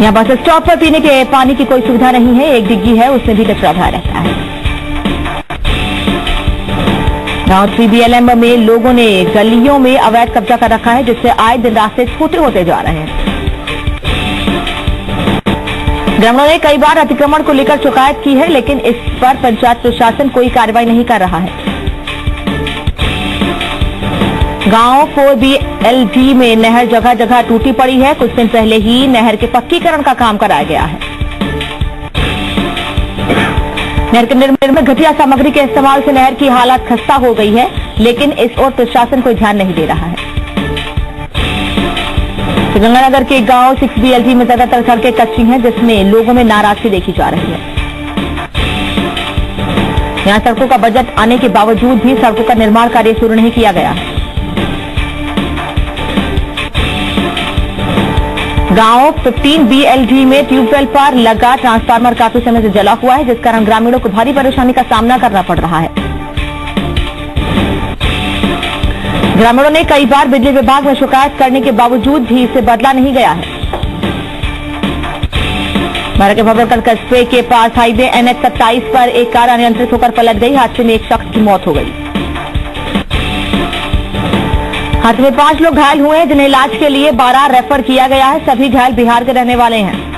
यहाँ bus stop पर पीने के पानी की कोई सुविधा नहीं है। एक डिग्गी है, उसमें भी कचरा भरा रहता है। गांव 3BLM में लोगों ने गलियों में अवैध कब्जा कर रखा है, जिससे आए दिन रास्ते छोटे होते जा रहे हैं। ग्रामीणों ने कई बार अतिक्रमण को लेकर शिकायत की है, लेकिन इस पर पंचायत प्रशासन कोई कार्रवाई नहीं कर रहा है। गांव 4BLG में नहर जगह जगह टूटी पड़ी है। कुछ दिन पहले ही नहर के पक्कीकरण का काम कराया गया है। नहर के निर्माण में घटिया सामग्री के इस्तेमाल से नहर की हालत खस्ता हो गई है, लेकिन इस ओर प्रशासन कोई ध्यान नहीं दे रहा है। गंगानगर के गांव 6BLG में ज्यादातर सड़कें कच्ची हैं, जिसमें लोगों में नाराजगी देखी जा रही है। यहां सड़कों का बजट आने के बावजूद भी सड़कों का निर्माण कार्य शुरू नहीं किया गया है। गांव 15BLG में ट्यूबवेल पर लगा ट्रांसफार्मर काफी समय से जला हुआ है, जिस कारण ग्रामीणों को भारी परेशानी का सामना करना पड़ रहा है। ग्रामीणों ने कई बार बिजली विभाग में शिकायत करने के बावजूद भी इसे बदला नहीं गया है। भारत के भबरकल कस्बे के पास हाईवे NH 27 पर एक कार अनियंत्रित होकर पलट गई। हादसे में एक शख्स की मौत हो गई। हादसे में 5 लोग घायल हुए हैं, जिन्हें इलाज के लिए 12 रेफर किया गया है। सभी घायल बिहार के रहने वाले हैं।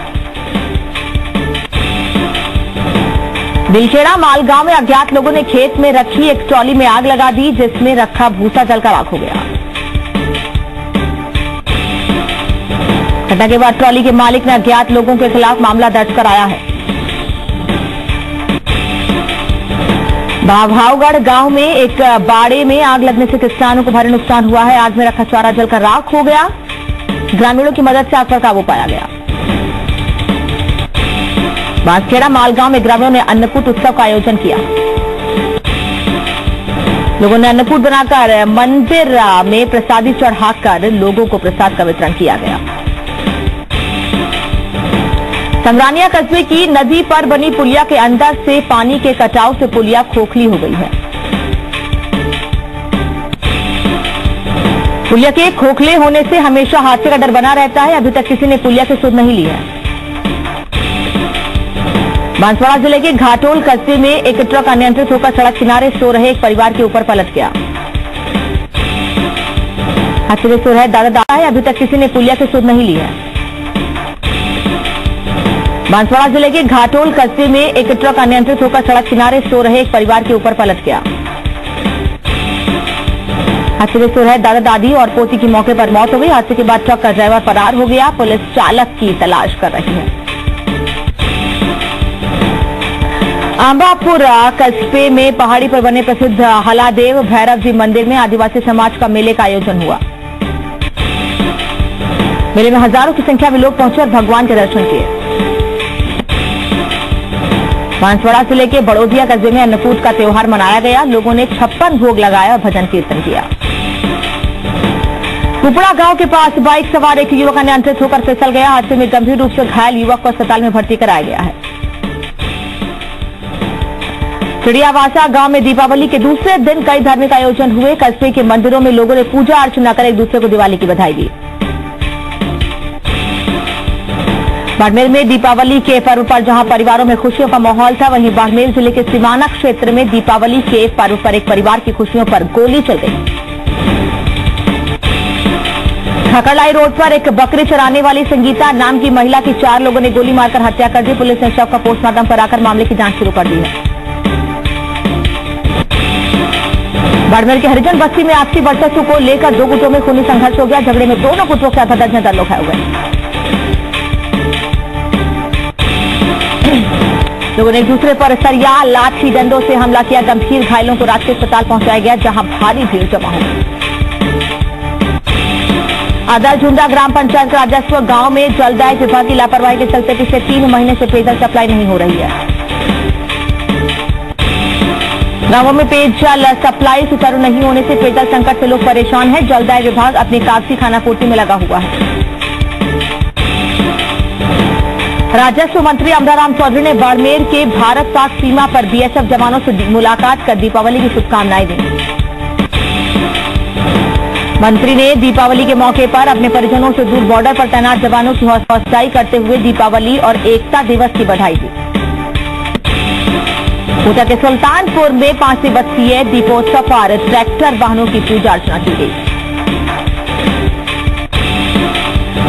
बिलखेड़ा मालगांव में अज्ञात लोगों ने खेत में रखी एक ट्रॉली में आग लगा दी, जिसमें रखा भूसा जलकर राख हो गया। घटना के बाद ट्रॉली के मालिक ने अज्ञात लोगों के खिलाफ मामला दर्ज कराया है। भावगढ़ गांव में एक बाड़े में आग लगने से किसानों को भारी नुकसान हुआ है। आग में रखा चारा जलकर राख हो गया। ग्रामीणों की मदद से आग पर काबू पाया गया। बांसखेड़ा मालगांव में ग्रामीणों ने अन्नकूट उत्सव का आयोजन किया। लोगों ने अन्नकूट बनाकर मंदिर में प्रसादी चढ़ाकर लोगों को प्रसाद का वितरण किया गया। समरानिया कस्बे की नदी पर बनी पुलिया के अंदर से पानी के कटाव से पुलिया खोखली हो गई है। पुलिया के खोखले होने से हमेशा हादसे का डर बना रहता है। अभी तक किसी ने पुलिया की सुध नहीं ली है। बांसवाड़ा जिले के घाटोल कस्बे में एक ट्रक अनियंत्रित होकर सड़क किनारे सो रहे एक परिवार के ऊपर पलट गया। हादसे में सो रहे दादा है। अभी तक किसी ने पुलिया की सुध नहीं ली है। बांसवाड़ा जिले के घाटोल कस्बे में एक ट्रक अनियंत्रित होकर सड़क किनारे सो रहे एक परिवार के ऊपर पलट गया। हादसे में सो रहे दादा दादी और पोती की मौके पर मौत हो गई। हादसे के बाद ट्रक का ड्राइवर फरार हो गया। पुलिस चालक की तलाश कर रही है। आंबापुर कस्बे में पहाड़ी पर बने प्रसिद्ध हलादेव भैरव जी मंदिर में आदिवासी समाज का मेले का आयोजन हुआ। मेले में हजारों की संख्या में लोग पहुंचे और भगवान के दर्शन किए। बांसवाड़ा जिले के बड़ोदिया कस्बे में अन्नकूट का त्योहार मनाया गया। लोगों ने 56 भोग लगाया और भजन कीर्तन किया। कुपड़ा गांव के पास बाइक सवार एक युवक अनियंत्रित होकर फिसल गया। हादसे में गंभीर रूप से घायल युवक को अस्पताल में भर्ती कराया गया है। चिड़ियावासा गांव में दीपावली के दूसरे दिन कई धार्मिक आयोजन हुए। कस्बे के मंदिरों में लोगों ने पूजा अर्चना कर एक दूसरे को दिवाली की बधाई दी। बाड़मेर में दीपावली के पर्व पर जहां परिवारों में खुशियों का माहौल था, वहीं बाड़मेर जिले के सीमाना क्षेत्र में दीपावली के पर्व पर एक परिवार की खुशियों पर गोली चल गई। खकड़लाई रोड पर एक बकरी चराने वाली संगीता नाम की महिला की 4 लोगों ने गोली मारकर हत्या कर दी। पुलिस ने शव का पोस्टमार्टम कराकर मामले की जांच शुरू कर दी है। बाड़मेर के हरिजन बस्ती में आपसी वर्चस्व को लेकर 2 गुटों में खूनी संघर्ष हो गया। झगड़े में दोनों गुटों के आधा दर्जन दल लोग घायल हुए। लोगों ने एक दूसरे पर सरिया लाठी डंडों से हमला किया। गंभीर घायलों को राजकीय अस्पताल पहुंचाया गया, जहां भारी भीड़ जमा हो गई। आदर झुंडा ग्राम पंचायत का राजस्व गांव में जलदाय विभाग की लापरवाही के चलते पिछले 3 महीने से पेयजल सप्लाई नहीं हो रही है। गांवों में पेयजल सप्लाई सुचारू नहीं होने से पेयजल संकट से लोग परेशान हैं। जलदाय विभाग अपनी कागजी खानापूर्ति में लगा हुआ है। राजस्व मंत्री अमराराम चौधरी ने बाड़मेर के भारत पाक सीमा पर बीएसएफ जवानों से मुलाकात कर दीपावली की शुभकामनाएं दी। मंत्री ने दीपावली के मौके पर अपने परिजनों से दूर बॉर्डर पर तैनात जवानों की हौसला अफजाई करते हुए दीपावली और एकता दिवस की बधाई दी। कोटा के सुल्तानपुर में 5 दिवसीय दीपोत्सव पर ट्रैक्टर वाहनों की पूजा अर्चना की गई।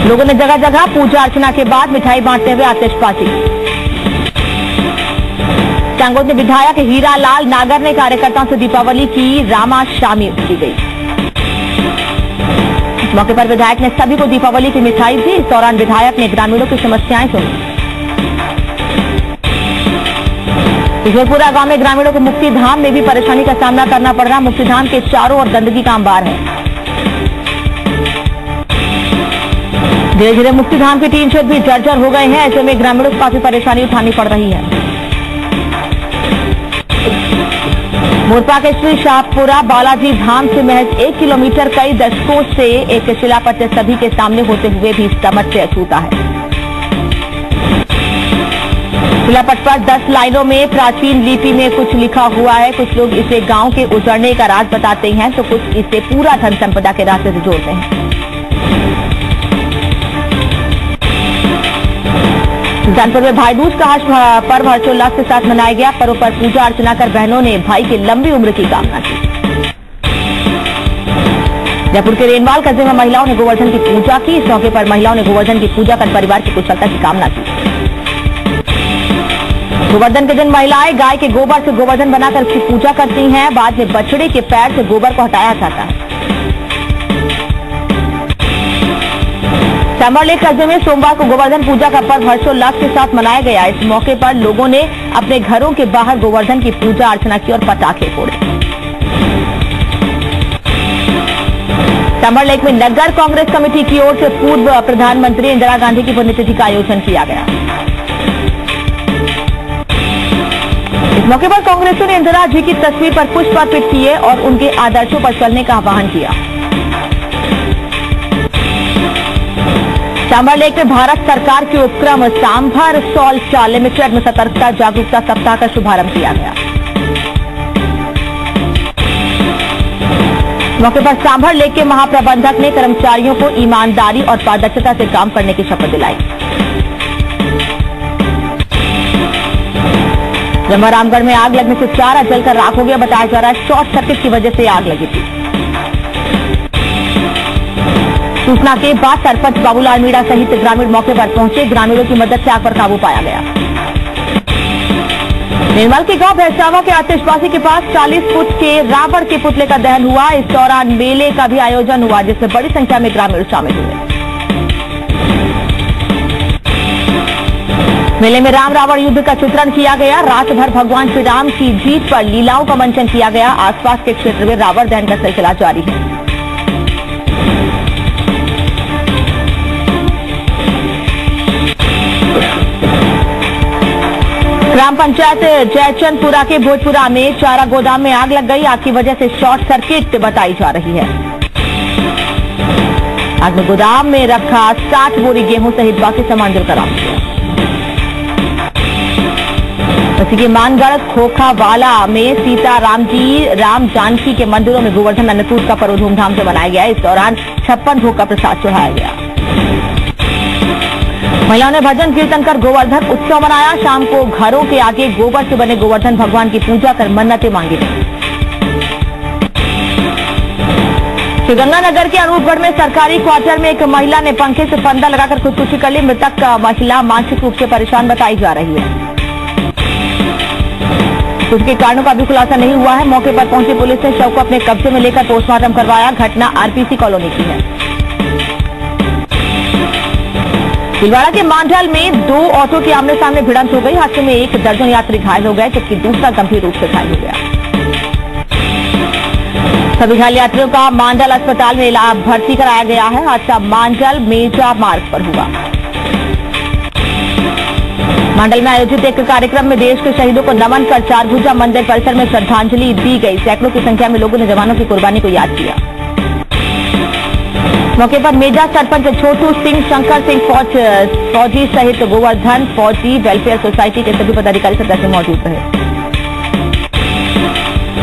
लोगों ने जगह जगह पूजा अर्चना के बाद मिठाई बांटते हुए आतिशबाजी की। चांगोद में विधायक हीरालाल नागर ने कार्यकर्ताओं से दीपावली की रामाशामी की गई। इस मौके पर विधायक ने सभी को दीपावली की मिठाई दी। इस दौरान विधायक ने ग्रामीणों की समस्याएं सुनी। ईश्वरपुरा गांव में ग्रामीणों को मुक्तिधाम में भी परेशानी का सामना करना पड़ रहा। मुक्तिधाम के चारों ओर गंदगी का अंबार है। धीरे धीरे मुक्तिधाम के 3 क्षेत्र भी जर्जर हो गए हैं। ऐसे में ग्रामीणों को काफी परेशानी उठानी पड़ रही है। मोरपा के श्री शाहपुरा बालाजी धाम से महज 1 किलोमीटर कई दशकों से एक शिलापट्ट सभी के सामने होते हुए भी समझ से अछूता है। शिलापट्ट पर 10 लाइनों में प्राचीन लिपि में कुछ लिखा हुआ है। कुछ लोग इसे गांव के उजड़ने का राज बताते हैं तो कुछ इसे पूरा धन संपदा के रास्ते से जोड़ते हैं। सुल्तानपुर में भाई दूज का पर्व हर्षोल्लास के साथ मनाया गया। पर्व पर पूजा अर्चना कर बहनों ने भाई की लंबी उम्र की कामना की। जयपुर के रेनवाल कस्बे में महिलाओं ने गोवर्धन की पूजा की। इस मौके पर महिलाओं ने गोवर्धन की पूजा कर परिवार की कुशलता की कामना की। गोवर्धन के दिन महिलाएं गाय के गोबर से गोवर्धन बनाकर उसकी पूजा करती हैं। बाद में बछड़े के पैर से गोबर को हटाया जाता है। चांबरलेक कस्बे में सोमवार को गोवर्धन पूजा का पर्व हर्षोल्लास के साथ मनाया गया। इस मौके पर लोगों ने अपने घरों के बाहर गोवर्धन की पूजा अर्चना की और पटाखे फोड़े। चांबरलेक में नगर कांग्रेस कमेटी की ओर से पूर्व प्रधानमंत्री इंदिरा गांधी की पुण्यतिथि का आयोजन किया गया। इस मौके पर कांग्रेसियों ने इंदिरा जी की तस्वीर पर पुष्प अर्पित किए और उनके आदर्शों पर चलने का आह्वान किया। चांबरलेक में भारत सरकार के उपक्रम सांभर सॉल्ट लिमिटेड में सतर्कता जागरूकता सप्ताह का शुभारंभ किया गया। मौके पर सांभर लेक के महाप्रबंधक ने कर्मचारियों को ईमानदारी और पारदर्शिता से काम करने की शपथ दिलाई। जमरामगढ़ में आग लगने से चारा जलकर राख हो गया। बताया जा रहा है शॉर्ट सर्किट की वजह से आग लगी थी। सूचना के बाद सरपंच बाबूलाल मीणा सहित ग्रामीण मौके पर पहुंचे। ग्रामीणों की मदद से आग पर काबू पाया गया। निर्मल के गांव भैंसावा के आतिशबाजी के पास 40 फुट के रावण के पुतले का दहन हुआ। इस दौरान मेले का भी आयोजन हुआ जिसमें बड़ी संख्या में ग्रामीण शामिल हुए। मेले में राम रावण युद्ध का चित्रण किया गया। रात भर भगवान श्री राम की जीत पर लीलाओं का मंचन किया गया। आसपास के क्षेत्र में रावण दहन का सिलसिला जारी है। ग्राम पंचायत जयचंदपुरा के भोजपुरा में चारा गोदाम में आग लग गई। आग की वजह से शॉर्ट सर्किट बताई जा रही है। आग में गोदाम में रखा 60 बोरी गेहूं सहित बाकी सामान जलकर आग किया। इसी के मानगढ़ खोखावाला में सीता राम जानकी के मंदिरों में गोवर्धन अन्नकूट का पर्व धूमधाम से मनाया गया। इस दौरान 56 भोग का प्रसाद चढ़ाया गया। महिलाओं ने भजन कीर्तन कर गोवर्धन उत्सव मनाया। शाम को घरों के आगे गोबर से बने गोवर्धन भगवान की पूजा कर मन्नतें मांगी गई। श्रीगंगानगर के अनूपगढ़ में सरकारी क्वार्टर में एक महिला ने पंखे से फंदा लगाकर खुदकुशी कर ली। मृतक महिला मानसिक रूप से परेशान बताई जा रही है। उसके कारणों का भी खुलासा नहीं हुआ है। मौके पर पहुंची पुलिस ने शव को अपने कब्जे में लेकर पोस्टमार्टम करवाया। घटना आरपीसी कॉलोनी की है। भीलवाड़ा के मांझल में 2 ऑटो के आमने सामने भिड़ंत हो गई। हादसे में 1 दर्जन यात्री घायल हो गए जबकि दूसरा गंभीर रूप से घायल हो गया। सभी घायल यात्रियों का मांझल अस्पताल में भर्ती कराया गया है। हादसा मांझल मेजा मार्ग पर हुआ। मंडल में आयोजित एक कार्यक्रम में देश के शहीदों को नमन कर चारभुजा मंदिर परिसर में श्रद्धांजलि दी गई। सैकड़ों की संख्या में लोगों ने जवानों की कुर्बानी को याद किया। मौके पर मेजा सरपंच छोटू सिंह, शंकर सिंह फौजी सहित गोवर्धन फौजी वेलफेयर सोसाइटी के सभी पदाधिकारी सदस्य मौजूद रहे।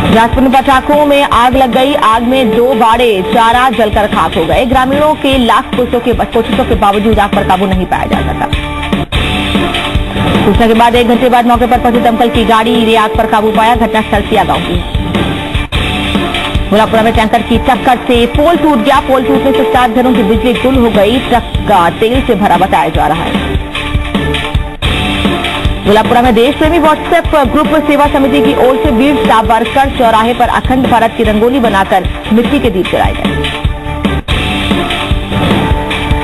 बिलासपुर में पटाखों में आग लग गई। आग में 2 बाड़े चारा जलकर खाक हो गए। ग्रामीणों के लाख कोशिशों के बावजूद आग पर काबू नहीं पाया जा सका। सूचना के बाद 1 घंटे बाद मौके पर पहुंची दमकल की गाड़ी ने आग पर काबू पाया। घटनास्थल सिया गांव की है। भोलापुरा में टैंकर की टक्कर से पोल टूट गया। पोल टूटने से 7 घरों की बिजली गुल हो गई। ट्रक का तेल से भरा बताया जा रहा है। भोलापुरा में देश प्रेमी व्हाट्सएप ग्रुप सेवा समिति की ओर से वीर सावरकर चौराहे पर अखंड भारत की रंगोली बनाकर मिट्टी के दीप जलाए गए।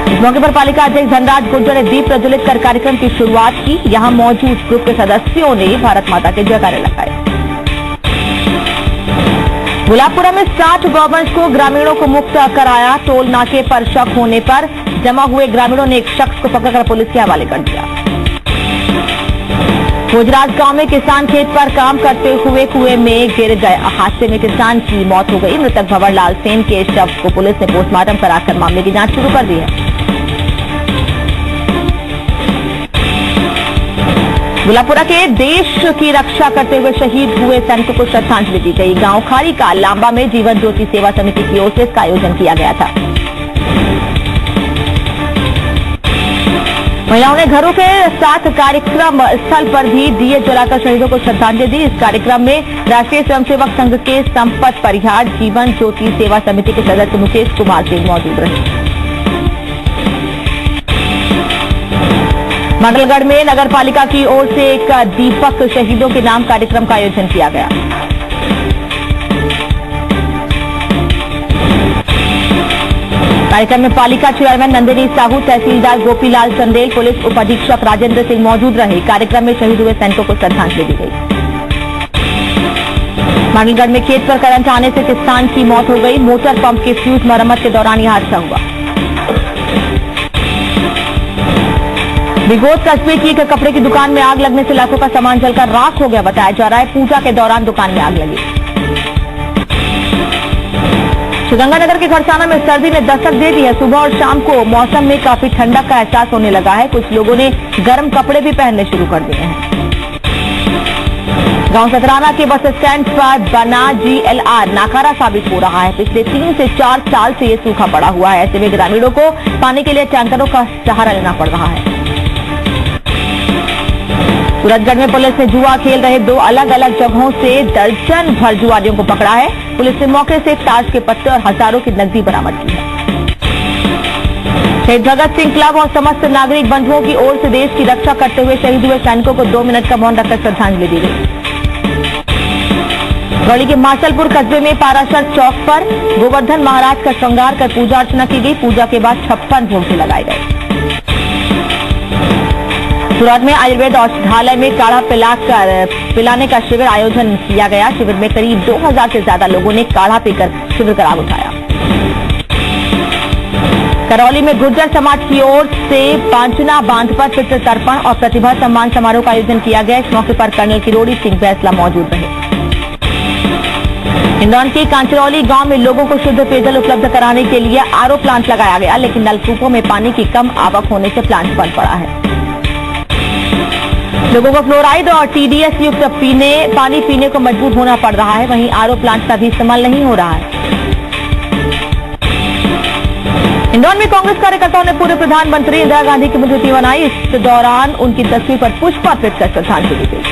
इस मौके पर पालिका अध्यक्ष धनराज गुर्जर ने दीप प्रज्वलित कर कार्यक्रम की शुरुआत की। यहां मौजूद ग्रुप के सदस्यों ने भारत माता के जयकारे लगाए। भोलापुरा में 60 गवर्नमेंट्स को ग्रामीणों को मुक्त कराया। टोल नाके पर शक होने पर जमा हुए ग्रामीणों ने एक शख्स को पकड़कर पुलिस के हवाले कर दिया। भोजराज गांव में किसान खेत पर काम करते हुए कुएं में गिर गए। हादसे में किसान की मौत हो गई। मृतक भंवर लाल सेन के शव को पुलिस ने पोस्टमार्टम कराकर मामले की जांच शुरू कर दी है। भोलापुरा के देश की रक्षा करते हुए शहीद हुए सैनिकों को श्रद्धांजलि दी गई। गांव खाड़ी का लांबा में जीवन ज्योति सेवा समिति की ओर से इसका आयोजन किया गया था। महिलाओं ने घरों के साथ कार्यक्रम स्थल पर भी दिए जलाकर शहीदों को श्रद्धांजलि दी। इस कार्यक्रम में राष्ट्रीय स्वयंसेवक संघ के संपत परिहार जीवन ज्योति सेवा समिति के सदस्य मुकेश कुमार सिंह मौजूद रहे। मंडलगढ़ में नगर पालिका की ओर से एक दीपक शहीदों के नाम कार्यक्रम का आयोजन किया गया। कार्यक्रम में पालिका चेयरमैन नंदिनी साहू, तहसीलदार गोपीलाल चंदेल, पुलिस उप अधीक्षक राजेंद्र सिंह मौजूद रहे। कार्यक्रम में शहीद हुए सैनिकों को श्रद्धांजलि दी गई। मंडलगढ़ में खेत पर करंट आने से किसान की मौत हो गई। मोटर पंप के फ्यूज मरम्मत के दौरान यह हादसा हुआ। बिगोद कस्बे की एक कपड़े की दुकान में आग लगने से लाखों का सामान जलकर राख हो गया। बताया जा रहा है पूजा के दौरान दुकान में आग लगी। श्रीगंगानगर के खरसाना में सर्दी ने दस्तक दे दी है। सुबह और शाम को मौसम में काफी ठंडक का एहसास होने लगा है। कुछ लोगों ने गर्म कपड़े भी पहनने शुरू कर दिए हैं। गांव सतराना के बस स्टैंड पर बना GLR नाकारा साबित हो रहा है। पिछले 3 से 4 साल से ये सूखा पड़ा हुआ है। ऐसे में ग्रामीणों को पानी के लिए टैंकरों का सहारा लेना पड़ रहा है। सूरजगढ़ में पुलिस ने जुआ खेल रहे 2 अलग अलग जगहों से दर्जन भर जुआरियों को पकड़ा है। पुलिस ने मौके से ताश के पत्ते और हजारों की नकदी बरामद की है। शहीद भगत सिंह क्लब और समस्त नागरिक बंधुओं की ओर से देश की रक्षा करते हुए शहीद हुए सैनिकों को 2 मिनट का मौन रखकर श्रद्धांजलि दी गई। गौड़ी के माशलपुर कस्बे में पाराशर चौक पर गोवर्धन महाराज का श्रृंगार कर पूजा अर्चना की गई। पूजा के बाद 56 भोग लगाए गए। सूरत में आयुर्वेद औषधालय में काढ़ा पिलाने का शिविर आयोजन किया गया। शिविर में करीब 2000 से ज्यादा लोगों ने काढ़ा पीकर शिविर का लाभ उठाया। करौली में गुर्जर समाज की ओर से पांचना बांध पर पितृ तर्पण और प्रतिभा सम्मान समारोह का आयोजन किया गया। इस मौके पर कर्नल किरोड़ी सिंह बैसला मौजूद रहे। इंदौर के कांचरौली गांव में लोगों को शुद्ध पेयजल उपलब्ध कराने के लिए RO प्लांट लगाया गया, लेकिन नलकूपों में पानी की कम आवक होने से प्लांट बंद पड़ा है। लोगों को फ्लोराइड और TDS युक्त पानी पीने को मजबूर होना पड़ रहा है। वहीं RO प्लांट का भी इस्तेमाल नहीं हो रहा है। इंदौर में कांग्रेस कार्यकर्ताओं ने पूर्व प्रधानमंत्री इंदिरा गांधी की मूर्ति बनाई। इस दौरान उनकी तस्वीर पर पुष्प अर्पित कर श्रद्धांजलि दी गई।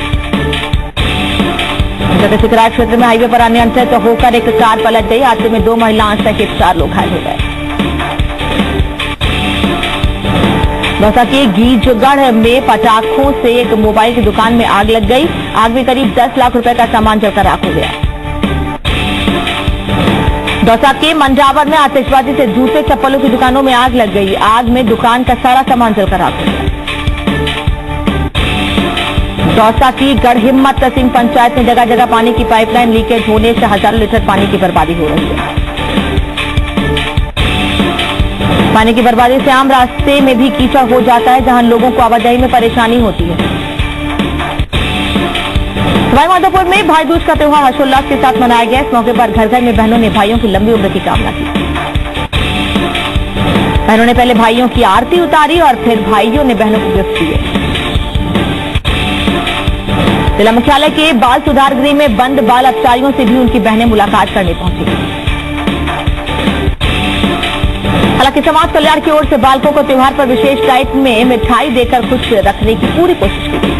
सिकराट क्षेत्र में हाईवे पर अनियंत्रित होकर एक कार पलट गई। हादसे में 2 महिलाएं सहित 4 लोग घायल हो गए। दौसा के गीजगढ़ में पटाखों से एक मोबाइल की दुकान में आग लग गई। आग में करीब 10 लाख रुपए का सामान जलकर राख हो गया। दौसा के मंडावर में आतिशबाजी से जूते चप्पलों की दुकानों में आग लग गई। आग में दुकान का सारा सामान जलकर राख हो गया। दौसा की गढ़हिम्मत सिंह पंचायत में जगह जगह पानी की पाइपलाइन लीकेज होने से हजारों लीटर पानी की बर्बादी हो रही है। पानी की बर्बादी से आम रास्ते में भी कीचड़ हो जाता है, जहां लोगों को आवाजाही में परेशानी होती है। सवाईमाधोपुर में भाई दूज का त्योहार हर्षोल्लास के साथ मनाया गया। इस मौके पर घर घर में बहनों ने भाइयों की लंबी उम्र की कामना की। बहनों ने पहले भाइयों की आरती उतारी और फिर भाइयों ने बहनों को गिफ्ट दिए। जिला मुख्यालय के बाल सुधार गृह में बंद बाल अपचारियों से भी उनकी बहनें मुलाकात करने पहुंची। हालांकि समाज कल्याण की ओर से बालकों को त्योहार पर विशेष डाइट में मिठाई देकर खुश रखने की पूरी कोशिश की गई।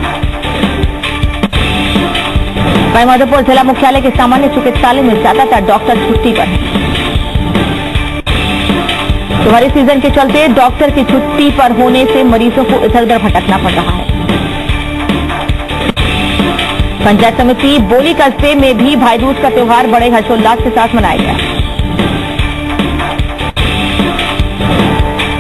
वहीं मधुपुर जिला मुख्यालय के सामान्य चिकित्सालय में ज्यादातर डॉक्टर छुट्टी पर हैं। त्योहारी सीजन के चलते डॉक्टर की छुट्टी पर होने से मरीजों को इधर उधर भटकना पड़ रहा है। पंचायत समिति बोली कस्बे में भी भाई दूज का त्योहार बड़े हर्षोल्लास के साथ मनाया गया।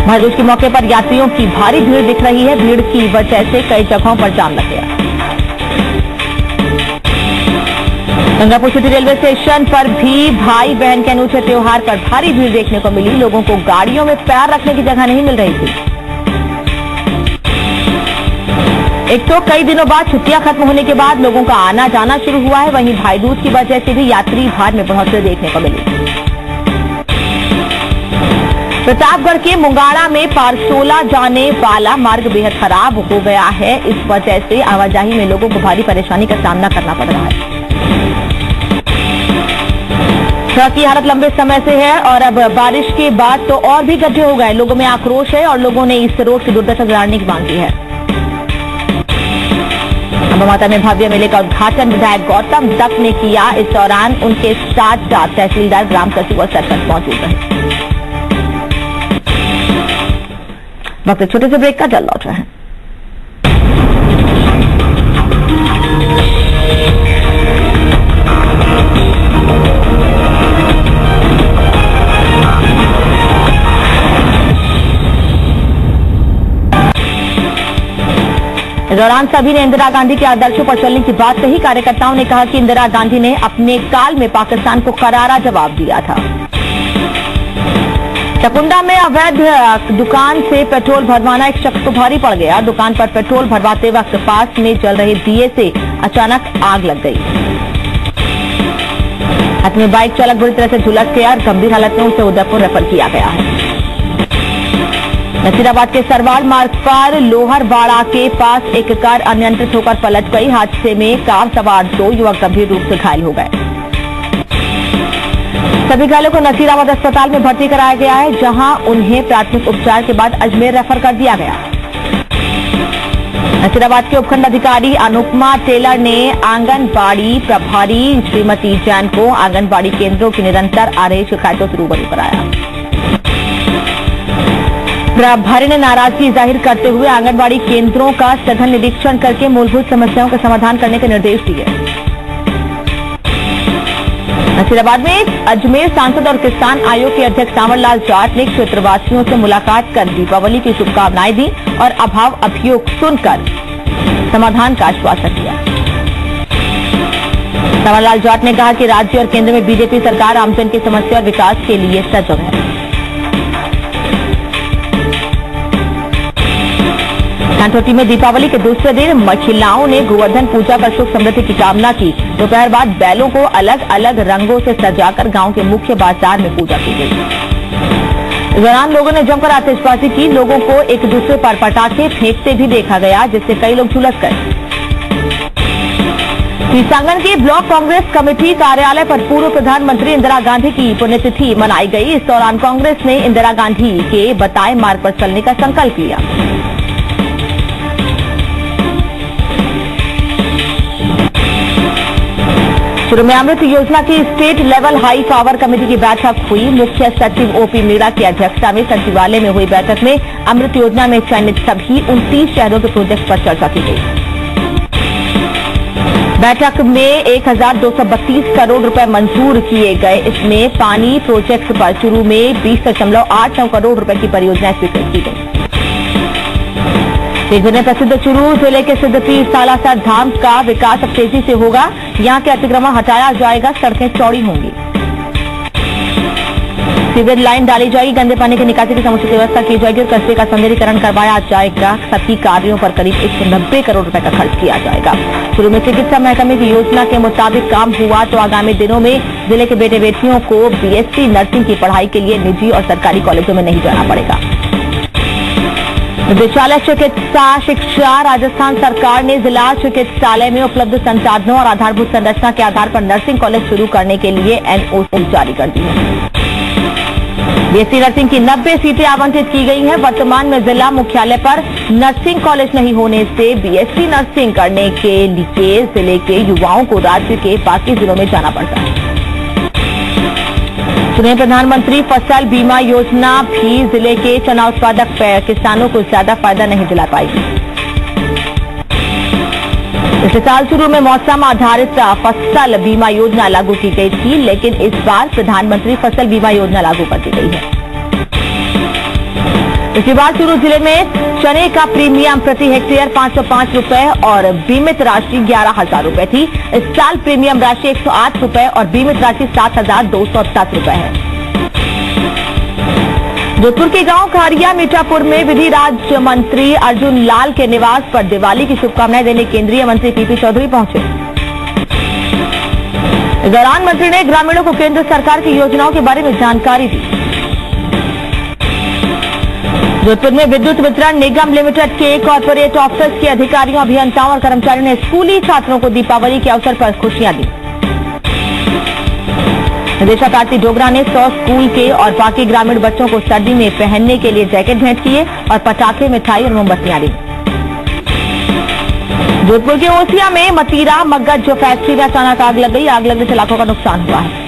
भाई दूज के मौके पर यात्रियों की भारी भीड़ दिख रही है। भीड़ की वजह से कई जगहों पर जाम लग गया। गंगापुर सिटी रेलवे स्टेशन पर भी भाई बहन के अनूठे त्योहार पर भारी भीड़ देखने को मिली। लोगों को गाड़ियों में पैर रखने की जगह नहीं मिल रही थी। एक तो कई दिनों बाद छुट्टियां खत्म होने के बाद लोगों का आना जाना शुरू हुआ है। वहीं भाई दूज की वजह से भी यात्री भार में बढ़ोतरी देखने को मिली। प्रतापगढ़ के मुंगाड़ा में पारसोला जाने वाला मार्ग बेहद खराब हो गया है। इस वजह से आवाजाही में लोगों को भारी परेशानी का सामना करना पड़ रहा है। सड़क की हालत लंबे समय से है और अब बारिश के बाद तो और भी गड्ढे हो गए। लोगों में आक्रोश है और लोगों ने इस रोड की दुर्दशा सुधारने की मांग की है। अंबामाता में भव्य मेले का उद्घाटन विधायक गौतम दत्त ने किया। इस दौरान उनके साथ तहसीलदार, ग्राम सचिव और सरपंच मौजूद रहे। वक्त छोटे से ब्रेक का जल लौट रहे हैं। इस दौरान सभी ने इंदिरा गांधी के आदर्शों पर चलने की बात कही। कार्यकर्ताओं ने कहा कि इंदिरा गांधी ने अपने काल में पाकिस्तान को करारा जवाब दिया था। चकुंडा में अवैध दुकान से पेट्रोल भरवाना एक शख्स को भारी पड़ गया। दुकान पर पेट्रोल भरवाते वक्त पास में जल रहे दिए से अचानक आग लग गई। हाथ में बाइक चालक बुरी तरह से झुलस गया और गंभीर हालत में उसे उदयपुर रेफर किया गया है। नसीराबाद के सरवार मार्ग पर लोहरवाड़ा के पास एक कार अनियंत्रित होकर पलट गई। हादसे में कार सवार 2 युवक गंभीर रूप से घायल हो गए। सभी घायलों को नसीराबाद अस्पताल में भर्ती कराया गया है, जहां उन्हें प्राथमिक उपचार के बाद अजमेर रेफर कर दिया गया। नसीराबाद के उपखंड अधिकारी अनुपमा टेलर ने आंगनबाड़ी प्रभारी श्रीमती जैन को आंगनबाड़ी केंद्रों की निरंतर आ रही शिकायतों से रूबरू कराया। प्रभारी ने नाराजगी जाहिर करते हुए आंगनबाड़ी केंद्रों का सघन निरीक्षण करके मूलभूत समस्याओं का समाधान करने के निर्देश दिए। नसीराबाद में अजमेर सांसद और किसान आयोग के अध्यक्ष सांवरलाल जाट ने क्षेत्रवासियों से मुलाकात कर दीपावली की शुभकामनाएं दी और अभाव अभियोग सुनकर समाधान का आश्वासन दिया। सांवरलाल जाट ने कहा कि राज्य और केंद्र में बीजेपी सरकार आमजन की समस्या और विकास के लिए सजग है। कांठोटी में दीपावली के दूसरे दिन महिलाओं ने गोवर्धन पूजा कर सुख समृद्धि की कामना की। दोपहर बाद बैलों को अलग अलग रंगों से सजाकर गांव के मुख्य बाजार में पूजा की गई। इस दौरान लोगों ने जमकर आतिशबाजी की। लोगों को एक दूसरे पर पटाखे फेंकते भी देखा गया, जिससे कई लोग झुलस गए। सांगन के ब्लॉक कांग्रेस कमेटी कार्यालय पर पूर्व प्रधानमंत्री इंदिरा गांधी की पुण्यतिथि मनाई गई। इस दौरान कांग्रेस ने इंदिरा गांधी के बताए मार्ग पर चलने का संकल्प लिया। शुरू में अमृत योजना की state level high power committee की बैठक हुई। मुख्य सचिव ओपी मीणा की अध्यक्षता में सचिवालय में हुई बैठक में अमृत योजना में चयनित सभी 29 शहरों के प्रोजेक्ट पर चर्चा की गई। बैठक में 1232 करोड़ रुपए मंजूर किए गए। इसमें पानी प्रोजेक्ट पर चुरू में 20.89 करोड़ रुपए की परियोजनाएं स्वीकृत की गई। देश भर में प्रसिद्ध चुरू जिले के सिद्ध पीर सालासर धाम का विकास अब तेजी से होगा। यहां के अतिक्रमण हटाया जाएगा, सड़कें चौड़ी होंगी, सीवेज लाइन डाली जाएगी, गंदे पानी के निकासी की समुचित व्यवस्था की जाएगी और कचरे का सौंदर्यीकरण करवाया जाएगा। सभी कार्यों पर करीब 190 करोड़ रुपए का खर्च किया जाएगा। शुरू में चिकित्सा महकमे की योजना के मुताबिक काम हुआ तो आगामी दिनों में जिले के बेटे बेटियों को बीएससी नर्सिंग की पढ़ाई के लिए निजी और सरकारी कॉलेजों में नहीं जाना पड़ेगा। निदेशालय चिकित्सा शिक्षा राजस्थान सरकार ने जिला चिकित्सालय में उपलब्ध संसाधनों और आधारभूत संरचना के आधार पर नर्सिंग कॉलेज शुरू करने के लिए एनओसी जारी कर दी है। बीएससी नर्सिंग की 90 सीटें आवंटित की गई हैं। वर्तमान में जिला मुख्यालय पर नर्सिंग कॉलेज नहीं होने से बीएससी नर्सिंग करने के लिए जिले के युवाओं को राज्य के बाकी जिलों में जाना पड़ता है। सुनिए, प्रधानमंत्री फसल बीमा योजना भी जिले के चना उत्पादक किसानों को ज्यादा फायदा नहीं दिला पाएगी। पिछले साल शुरू में मौसम आधारित फसल बीमा योजना लागू की गई थी, लेकिन इस बार प्रधानमंत्री फसल बीमा योजना लागू कर दी गई है। इसके बाद शुरू जिले में चने का प्रीमियम प्रति हेक्टेयर 505 रुपए और बीमित राशि 11,000 रुपए थी। इस साल प्रीमियम राशि 108 रुपए और बीमित राशि 7,207 रुपए है। जोधपुर के गांव खारिया मीठापुर में विधि राज्य मंत्री अर्जुन लाल के निवास पर दिवाली की शुभकामनाएं देने केंद्रीय मंत्री पीपी चौधरी पहुंचे। इस दौरान मंत्री ने ग्रामीणों को केंद्र सरकार की योजनाओं के बारे में जानकारी दी। जोधपुर में विद्युत वितरण निगम लिमिटेड के कॉर्पोरेट ऑफिस के अधिकारियों, अभियंताओं और कर्मचारियों ने स्कूली छात्रों को दीपावली के अवसर पर खुशियां दी। निदेशक आरती डोगरा ने 100 स्कूल के और बाकी ग्रामीण बच्चों को सर्दी में पहनने के लिए जैकेट भेंट किए और पटाखे, मिठाई और मोमबत्तियां दी। जोधपुर के ओसिया में मतीरा मगज फैक्ट्री में अचानक आग लग गई। आग लगने से लाखों का नुकसान हुआ है।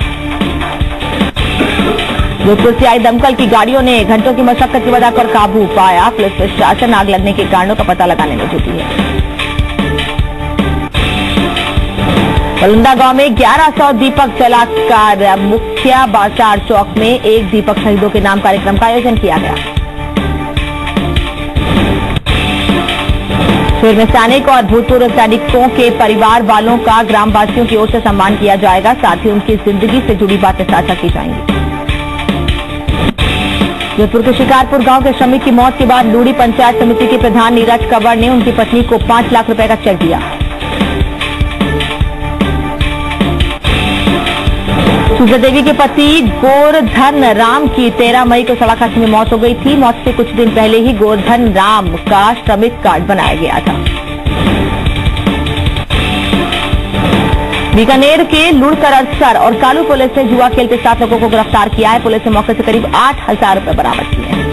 जोधपुर से आई दमकल की गाड़ियों ने घंटों की मशक्कत के बाद आग पर काबू पाया। पुलिस प्रशासन आग लगने के कारणों का पता लगाने में जुटी है। बलुंदा गांव में 1100 दीपक जलाकर मुख्य बाजार चौक में एक दीपक शहीदों के नाम कार्यक्रम का आयोजन किया गया। शिविर में सैनिक और भूतपूर्व सैनिकों के परिवार वालों का ग्रामवासियों की ओर से सम्मान किया जाएगा। साथ ही उनकी जिंदगी से जुड़ी बातें साझा की जाएंगी। जोधपुर के शिकारपुर गांव के श्रमिक की मौत के बाद लूड़ी पंचायत समिति के प्रधान नीरज कंवर ने उनकी पत्नी को 5 लाख रुपए का चेक दिया। सुजा देवी के पति गोवर्धन राम की 13 मई को सड़क हादसे में मौत हो गई थी। मौत से कुछ दिन पहले ही गोवर्धन राम का श्रमिक कार्ड बनाया गया था। बीकानेर के लुड़करसर और कालू पुलिस ने जुआ खेलते 7 लोगों को गिरफ्तार किया है। पुलिस ने मौके से करीब 8,000 रुपए बरामद किए हैं।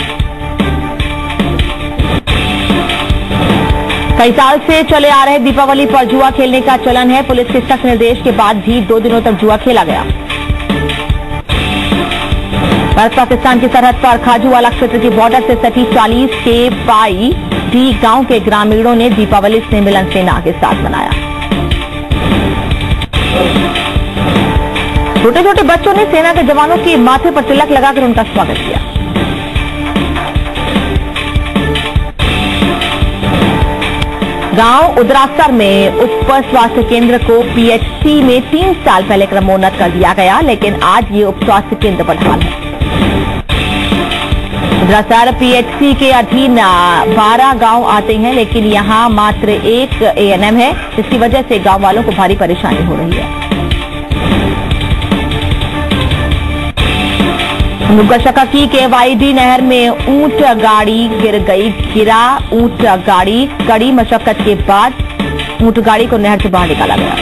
कई साल से चले आ रहे दीपावली पर जुआ खेलने का चलन है। पुलिस के सख्त निर्देश के बाद भी 2 दिनों तक जुआ खेला गया। भारत पाकिस्तान की सरहद पर खाजूवाला क्षेत्र की बॉर्डर से सटी 40 के पाई डी गांव के ग्रामीणों ने दीपावली स्नेह मिलन सेना के साथ मनाया। छोटे छोटे बच्चों ने सेना के जवानों के माथे पर तिलक लगाकर उनका स्वागत किया। गांव उदरासर में उप स्वास्थ्य केंद्र को पीएचसी में 3 साल पहले क्रमोन्नत कर दिया गया, लेकिन आज ये उप स्वास्थ्य केंद्र बहाल है। उदरासर पीएचसी के अधीन 12 गांव आते हैं, लेकिन यहां मात्र 1 एएनएम है, जिसकी वजह से गांव वालों को भारी परेशानी हो रही है। मुगलशकी के वाईडी नहर में ऊंट गाड़ी गिर गई। ऊंट गाड़ी कड़ी मशक्कत के बाद ऊंट गाड़ी को नहर से बाहर निकाला गया।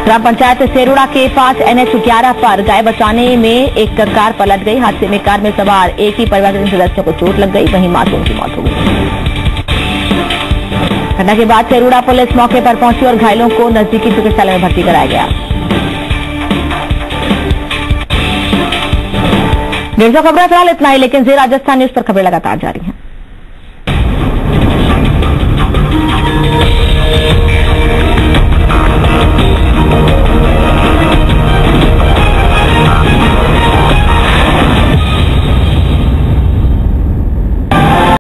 ग्राम पंचायत सेरुड़ा के पास NH 11 पर गाय बचाने में एक कार पलट गई। हादसे में कार में सवार एक ही परिवार के सदस्यों को चोट लग गई, वहीं मासूम की मौत हो गई। घटना के बाद सेरुड़ा पुलिस मौके पर पहुंची और घायलों को नजदीकी चिकित्सालय में भर्ती कराया गया। 150 खबरें फिलहाल इतना ही, लेकिन राजस्थान न्यूज पर खबरें लगातार जारी हैं।